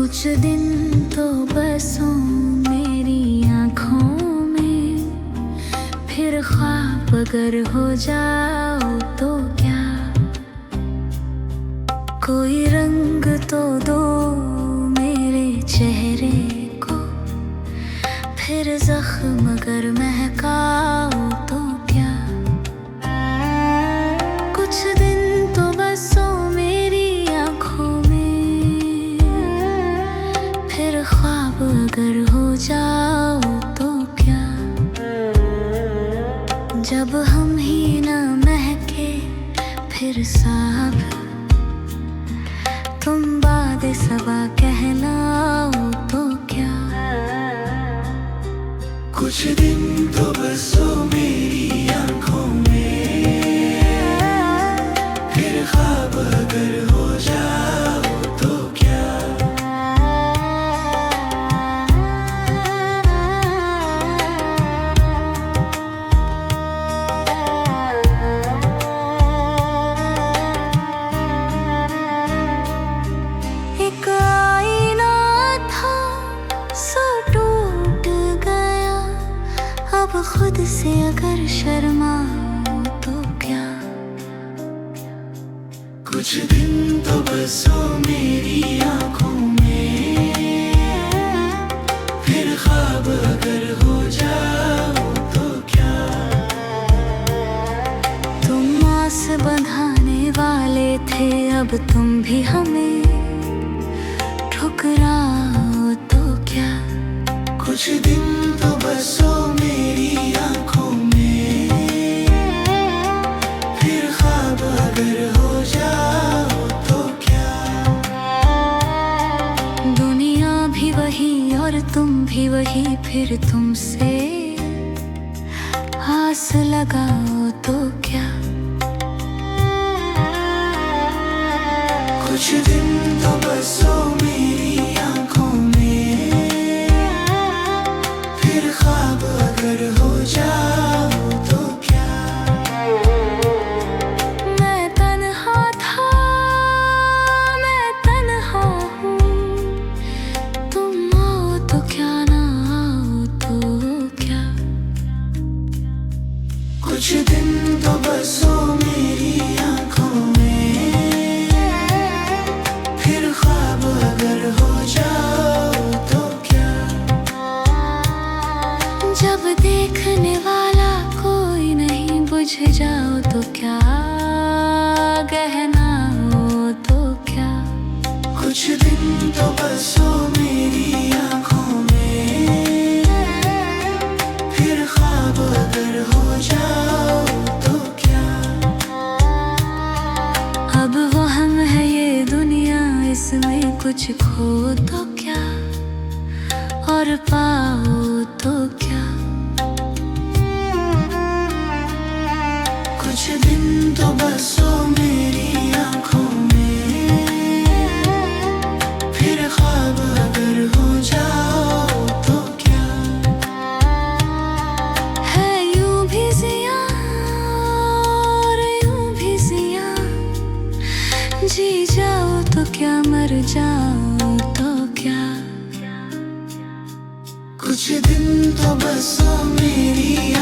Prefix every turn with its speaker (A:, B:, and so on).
A: कुछ दिन तो बसों मेरी आँखों में, फिर ख्वाब अगर हो जाओ तो क्या। कोई रंग तो दो मेरे चेहरे को, फिर जख्म अगर महकाओ तो क्या। कुछ दिन तो बसो मेरी आँखों में, फिर ख्वाब अगर हो जाओ तो क्या। जब हम ही न महके फिर साब, तुम बादे सबा कहलाओ तो क्या।
B: कुछ दिन तो बसो मेरी आँखों में, फिर ख्वाब अगर हो जाओ तो क्या।
A: एक आईना था सो टूट गया, अब खुद से अगर शर्माऊं तो क्या।
B: कुछ दिन तो बसो मेरी आँखों में, फिर ख्वाब अगर हो जाओ तो क्या।
A: तुम आस बंधाने वाले थे, अब तुम भी हमें ठुकराओ तो क्या।
B: कुछ दिन तो बसो मेरी आँखों में, फिर ख्वाब अगर हो जाओ तो क्या।
A: दुनिया भी वही और तुम भी वही, फिर तुमसे आस लगाओ तो क्या।
B: कुछ दिन तो बसो मेरी आँखों में, फिर ख्वाब अगर हो जाओ तो क्या।
A: मैं तन्हा था, मैं तन्हा हूँ, तुम आओ तो क्या ना आओ तो क्या।
B: कुछ दिन तो बसो मेरी आँखों में, फिर ख्वाब अगर हो जाओ तो क्या।
A: जब देखने वाला कोई नहीं, बुझ जाओ तो क्या, गहना हो तो क्या।
B: कुछ दिन तो बसो मेरी आँखों में, फिर ख्वाब अगर हो जाओ तो क्या।
A: अब वो हम है ये दुनिया, इसमें कुछ खो तो क्या और पाओ तो क्या।
B: कुछ दिन तो बसो मेरी आँखों में, फिर ख्वाब अगर हो जाओ तो क्या।
A: है यूं भी जिया और यूं भी जिया, जी जाओ तो क्या मर जाओ तो क्या।
B: कुछ दिन तो बसो मेरी